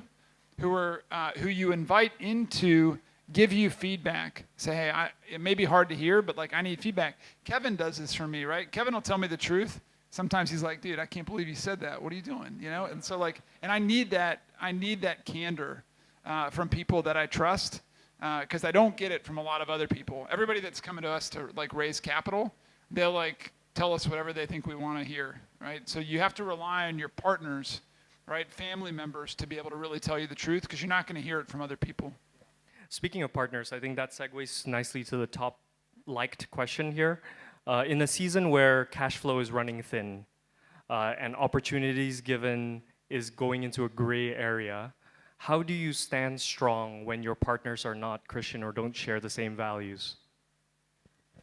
who you invite in to give you feedback. Say, hey, it may be hard to hear, but like I need feedback. Kevin does this for me, right? Kevin will tell me the truth. Sometimes he's like, dude, I can't believe you said that. What are you doing? And so like, and I need that candor from people that I trust, because I don't get it from a lot of other people. Everybody that's coming to us to like raise capital, they'll like tell us whatever they think we want to hear, right? So you have to rely on your partners, right, family members, to be able to really tell you the truth, because you're not going to hear it from other people. Speaking of partners, I think that segues nicely to the top liked question here. In a season where cash flow is running thin and opportunities given is going into a gray area, how do you stand strong when your partners are not Christian or don't share the same values?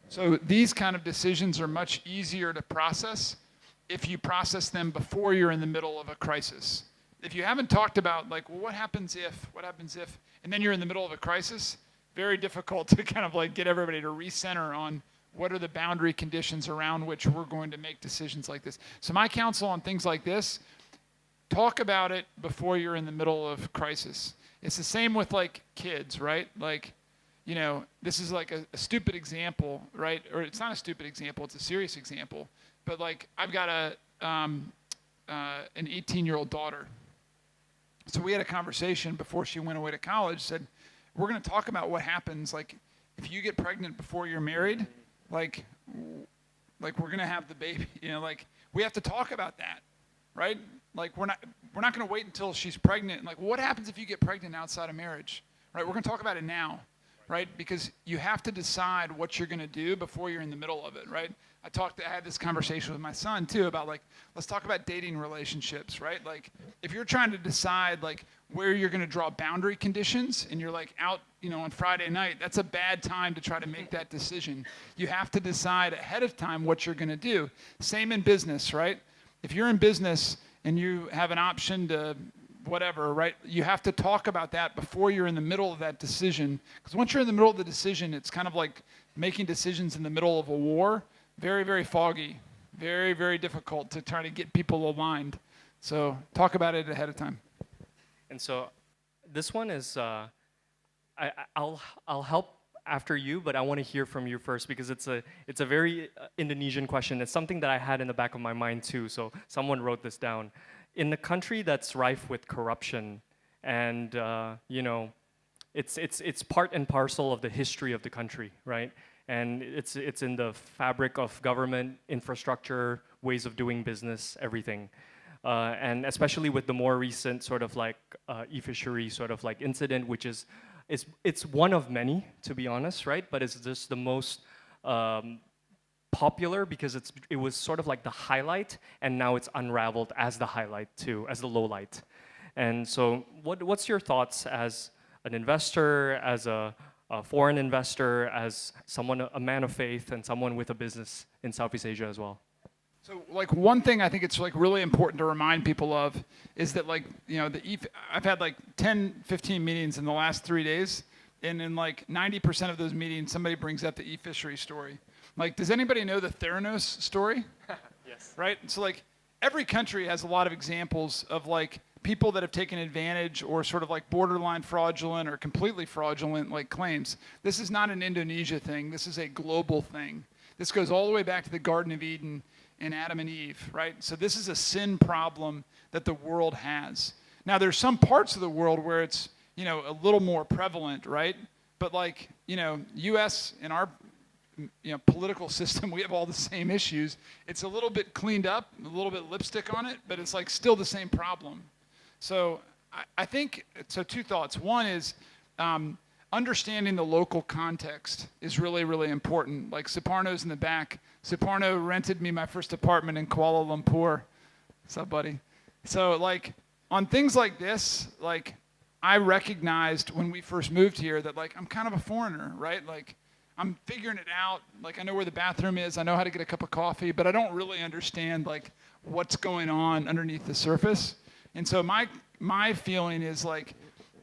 So these kind of decisions are much easier to process if you process them before you're in the middle of a crisis. If you haven't talked about like, well, what happens if, and then you're in the middle of a crisis, very difficult to kind of like get everybody to recenter on what are the boundary conditions around which we're going to make decisions like this. So my counsel on things like this, talk about it before you're in the middle of crisis. It's the same with like kids, right? Like, this is like a stupid example, right? Or it's not a stupid example, it's a serious example. But like, I've got an 18-year-old daughter. So we had a conversation before she went away to college, said, we're gonna talk about what happens, like, if you get pregnant before you're married, like we're gonna have the baby, like, we have to talk about that, right? Like, we're not gonna wait until she's pregnant. Like, what happens if you get pregnant outside of marriage, right? We're gonna talk about it now. right? Because you have to decide what you're going to do before you're in the middle of it, right? I had this conversation with my son too about like, let's talk about dating relationships, right? Like if you're trying to decide like where you're going to draw boundary conditions and you're like out, on Friday night, that's a bad time to try to make that decision. You have to decide ahead of time what you're going to do. Same in business, right? If you're in business and you have an option to whatever, right? You have to talk about that before you're in the middle of that decision. Because once you're in the middle of the decision, it's kind of like making decisions in the middle of a war. Very, very foggy. Very, very difficult to try to get people aligned. So talk about it ahead of time. And so this one is, I'll help after you, but I want to hear from you first because it's a very Indonesian question. It's something that I had in the back of my mind too. So someone wrote this down. In a country that's rife with corruption, and it's part and parcel of the history of the country, right? And it's in the fabric of government, infrastructure, ways of doing business, everything. And especially with the more recent sort of like e-fishery sort of like incident, which is it's one of many, to be honest, right? But it's just the most popular because it was sort of like the highlight, and now it's unraveled as the highlight too, as the low light. And so, what's your thoughts as an investor, as a foreign investor, as someone, a man of faith, and someone with a business in Southeast Asia as well? So like one thing I think it's like really important to remind people of is that like, I've had like 10, 15 meetings in the last 3 days, and in like 90% of those meetings, somebody brings up the e-fishery story. Like, does anybody know the Theranos story? Yes. Right? So like every country has a lot of examples of like people that have taken advantage or sort of like borderline fraudulent or completely fraudulent like claims. This is not an Indonesia thing. This is a global thing. This goes all the way back to the Garden of Eden and Adam and Eve, right? So this is a sin problem that the world has. Now there's some parts of the world where it's, a little more prevalent, right? But like, US and our political system, we have all the same issues. It's a little bit cleaned up, a little bit lipstick on it, but it's like still the same problem. So I think, so two thoughts. One is understanding the local context is really, really important. Like Suparno's in the back. Suparno rented me my first apartment in Kuala Lumpur. What's up, buddy? So like on things like this, like I recognized when we first moved here that like I'm kind of a foreigner, right? Like I'm figuring it out. Like I know where the bathroom is. I know how to get a cup of coffee, but I don't really understand like what's going on underneath the surface. And so my feeling is like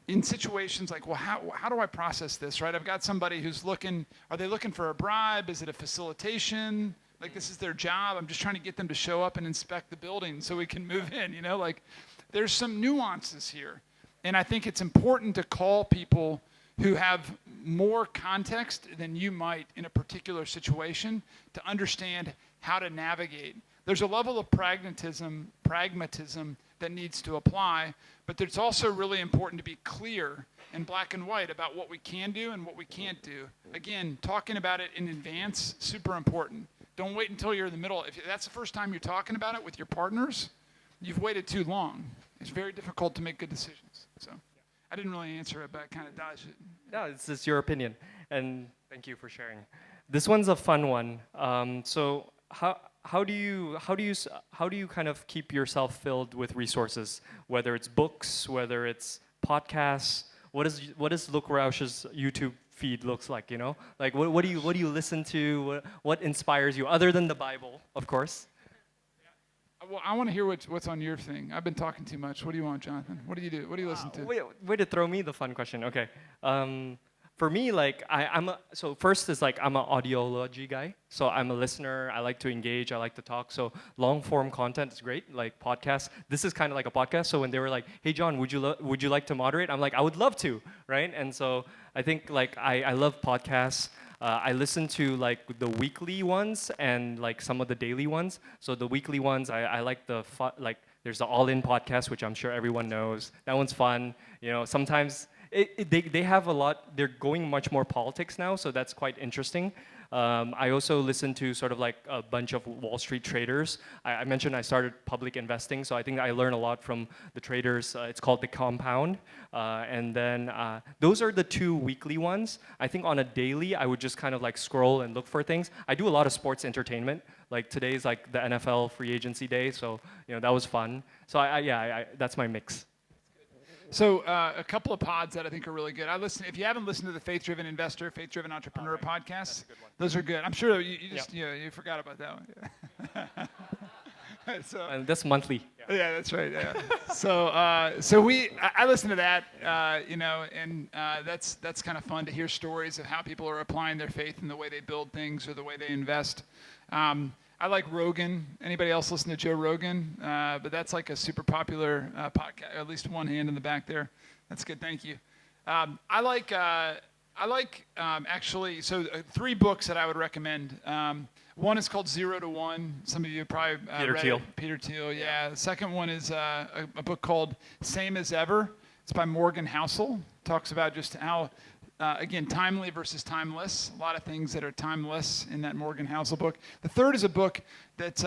in situations like, well, how do I process this, right? I've got somebody who's looking, are they looking for a bribe? Is it a facilitation? Like this is their job. I'm just trying to get them to show up and inspect the building so we can move in, like there's some nuances here. And I think it's important to call people who have more context than you might in a particular situation to understand how to navigate. There's a level of pragmatism that needs to apply, but it's also really important to be clear and black and white about what we can do and what we can't do. Again, talking about it in advance, super important. Don't wait until you're in the middle. If that's the first time you're talking about it with your partners, you've waited too long. It's very difficult to make good decisions. So I didn't really answer it, but I kind of dodged it. No, it's your opinion, and thank you for sharing. This one's a fun one. So how do you kind of keep yourself filled with resources, whether it's books, whether it's podcasts? What does Luke Roush's YouTube feed looks like? Like what do you listen to? What inspires you other than the Bible, of course? Well, I want to hear what's on your thing. I've been talking too much. What do you want, Jonathan? What do you do? What do you listen to? Way to throw me the fun question. Okay. For me, like so first is like I'm an audiology guy. So I'm a listener. I like to engage. I like to talk. So long form content is great, like podcasts. This is kind of like a podcast. So when they were like, "Hey John, would you like to moderate?" I'm like, "I would love to," right? And so I think like I love podcasts. I listen to like the weekly ones and like some of the daily ones. So the weekly ones, I like there's the All In podcast, which I'm sure everyone knows. That one's fun. Sometimes they have a lot. They're going much more politics now, so that's quite interesting. I also listen to sort of like a bunch of Wall Street traders. I mentioned I started public investing, so I think I learn a lot from the traders. It's called The Compound. And then those are the 2 weekly ones. I think on a daily, I would just kind of like scroll and look for things. I do a lot of sports entertainment. Like today's like the NFL free agency day, so that was fun. So that's my mix. So a couple of pods that I think are really good. If you haven't listened to the Faith Driven Investor, Faith Driven Entrepreneur podcasts, those are good. I'm sure you just you forgot about that one. So, And that's monthly. yeah, that's right. Yeah. So I listen to that, and that's kind of fun to hear stories of how people are applying their faith in the way they build things or the way they invest. I like Rogan. Anybody else listen to Joe Rogan? But that's like a super popular podcast. At least one hand in the back there. That's good. Thank you. I like actually. So 3 books that I would recommend. One is called 0 to 1. Some of you have probably Peter read Thiel. it. Peter Thiel. Yeah. The second one is a book called Same as Ever. It's by Morgan Housel. Talks about just how. Again, timely versus timeless. A lot of things that are timeless in that Morgan Housel book. The third is a book that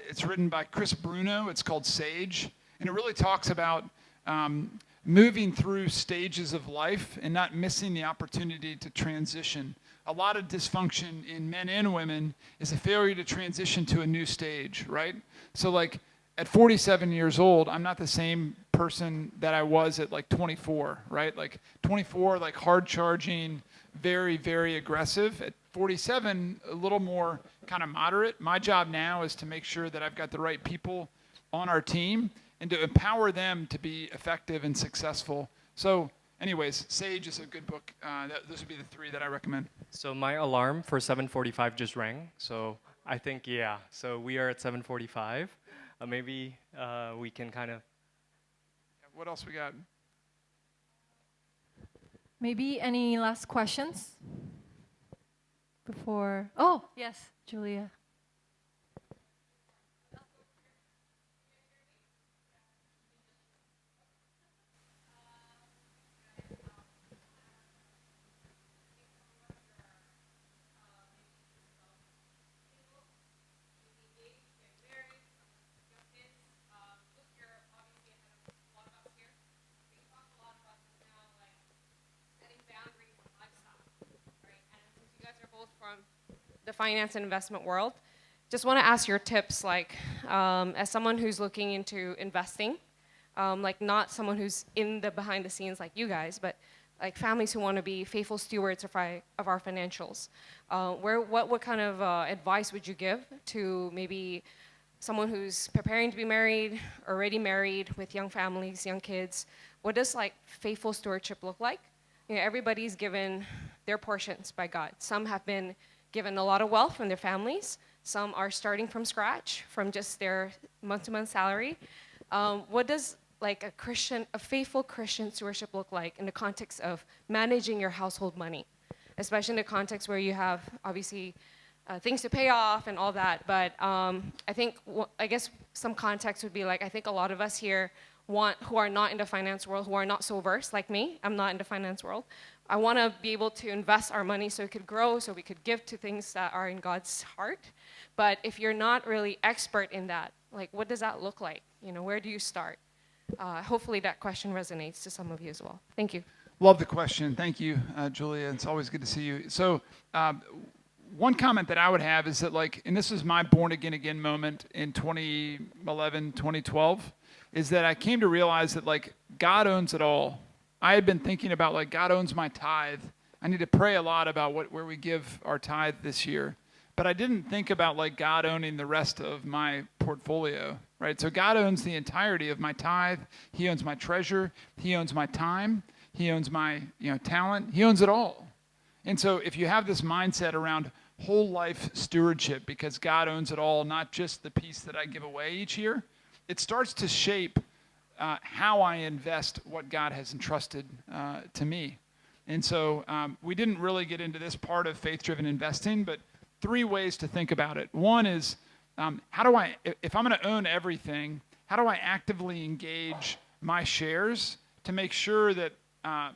it's written by Chris Bruno. It's called Sage, and it really talks about moving through stages of life and not missing the opportunity to transition. A lot of dysfunction in men and women is a failure to transition to a new stage, right? So like at 47 years old, I'm not the same person that I was at like 24, right? Like 24, like hard charging, very, very aggressive. At 47, a little more kind of moderate. My job now is to make sure that I've got the right people on our team and to empower them to be effective and successful. So anyways, Sage is a good book. Those would be the 3 that I recommend. So my alarm for 7:45 just rang. So I think, so we are at 7:45. Maybe we can kind of. What else we got? Maybe any last questions before? Oh, yes, Julia. From the finance and investment world, just want to ask your tips, like as someone who's looking into investing, like not someone who's in the behind the scenes like you guys, but like families who want to be faithful stewards of our financials. What kind of advice would you give to maybe someone who's preparing to be married, already married with young families, young kids? What does like faithful stewardship look like? Everybody's given their portions by God. Some have been given a lot of wealth from their families. Some are starting from scratch, from just their month-to-month salary. What does like a faithful Christian stewardship look like in the context of managing your household money, especially in the context where you have obviously things to pay off and all that? But I guess some context would be like, I think a lot of us here who are not in the finance world, who are not so versed like me. I'm not in the finance world. I want to be able to invest our money so it could grow, so we could give to things that are in God's heart. But if you're not really expert in that, like what does that look like? Where do you start? Hopefully that question resonates to some of you as well. Thank you. Love the question. Thank you, Julia. It's always good to see you. So one comment that I would have is that and this is my born again moment in 2011, 2012, is that I came to realize that God owns it all. I had been thinking about God owns my tithe. I need to pray a lot about where we give our tithe this year. But I didn't think about God owning the rest of my portfolio, right? So God owns the entirety of my tithe. He owns my treasure. He owns my time. He owns my talent. He owns it all. And so if you have this mindset around whole life stewardship, because God owns it all, not just the piece that I give away each year, it starts to shape how I invest what God has entrusted to me. And so we didn't really get into this part of faith-driven investing, but 3 ways to think about it. One is, if I'm going to own everything, how do I actively engage my shares to make sure that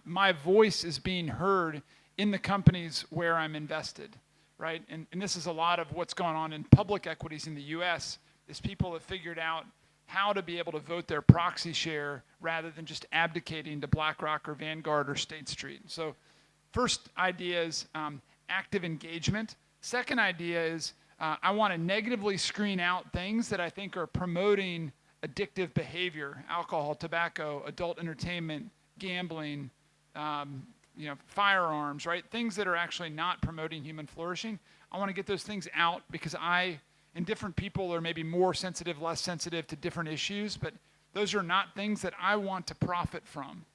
my voice is being heard in the companies where I'm invested, right? And this is a lot of what's going on in public equities in the US, is people have figured out how to be able to vote their proxy share rather than just abdicating to BlackRock or Vanguard or State Street. So first idea is active engagement. Second idea is I want to negatively screen out things that I think are promoting addictive behavior: alcohol, tobacco, adult entertainment, gambling, firearms, right? Things that are actually not promoting human flourishing. I want to get those things out because and different people are maybe more sensitive, less sensitive to different issues, but those are not things that I want to profit from.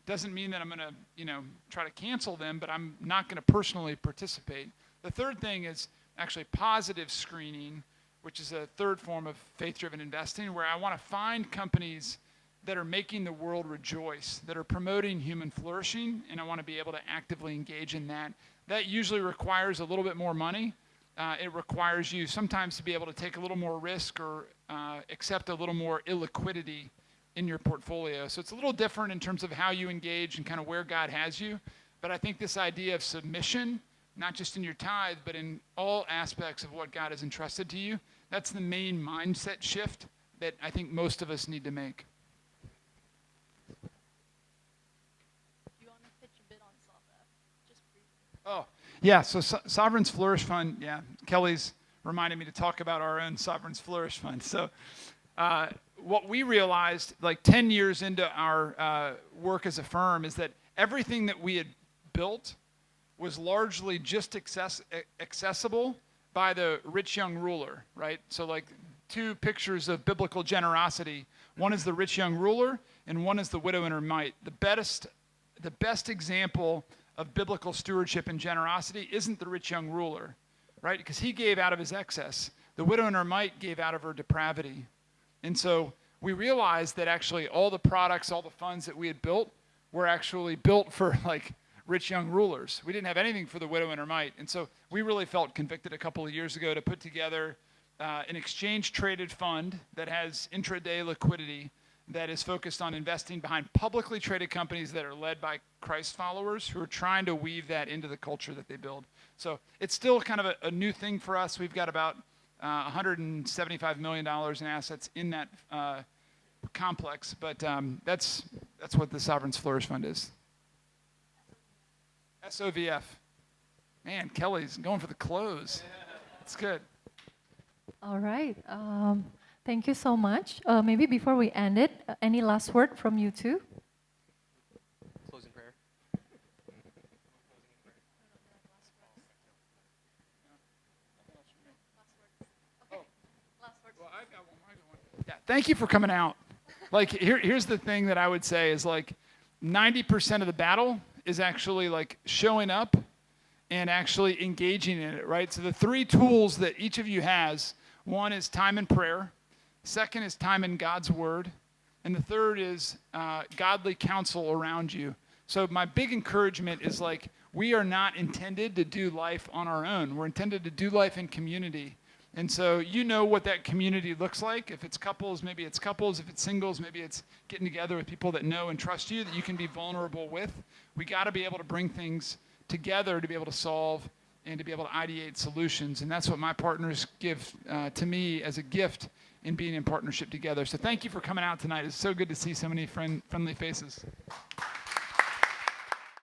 Doesn't mean that I'm going to, try to cancel them, but I'm not going to personally participate. The third thing is actually positive screening, which is a third form of faith-driven investing, where I want to find companies that are making the world rejoice, that are promoting human flourishing, and I want to be able to actively engage in that. That usually requires a little bit more money. It requires you sometimes to be able to take a little more risk or accept a little more illiquidity in your portfolio. So it's a little different in terms of how you engage and kind of where God has you. But I think this idea of submission, not just in your tithe, but in all aspects of what God has entrusted to you, that's the main mindset shift that I think most of us need to make. Do you want to pitch a bit on Sovereign? Just briefly. Oh, yeah, so Sovereign's Flourish Fund, yeah, Kelly's reminded me to talk about our own Sovereign's Flourish Fund. So what we realized like 10 years into our work as a firm is that everything that we had built was largely just accessible by the rich young ruler, right? So like two pictures of biblical generosity. One is the rich young ruler, and one is the widow and her mite. The best example of biblical stewardship and generosity isn't the rich young ruler, right? Because he gave out of his excess. The widow and her mite gave out of her depravity. And so we realized that actually all the products, all the funds that we had built were actually built for like rich young rulers. We didn't have anything for the widow and her mite. And so we really felt convicted a couple of years ago to put together an exchange-traded fund that has intraday liquidity, that is focused on investing behind publicly traded companies that are led by Christ followers who are trying to weave that into the culture that they build. So it's still kind of a new thing for us. We've got about $175 million in assets in that complex, but that's what the Sovereign's Flourish Fund is. SOVF. Man, Kelly's going for the close. That's good. All right. Thank you so much. Maybe before we end it, any last word from you two? Closing prayer. Yeah, thank you for coming out. Like, here's the thing that I would say is like 90% of the battle is actually like showing up and actually engaging in it, right? So the three tools that each of you has, one is time in prayer, second is time in God's word, and the third is godly counsel around you. So my big encouragement is like, we are not intended to do life on our own. We're intended to do life in community. And so you know what that community looks like. If it's couples, maybe it's couples. If it's singles, maybe it's getting together with people that know and trust you, that you can be vulnerable with. We got to be able to bring things together to be able to solve and to be able to ideate solutions. And that's what my partners give to me as a gift in being in partnership together. So thank you for coming out tonight. It's so good to see so many friendly faces.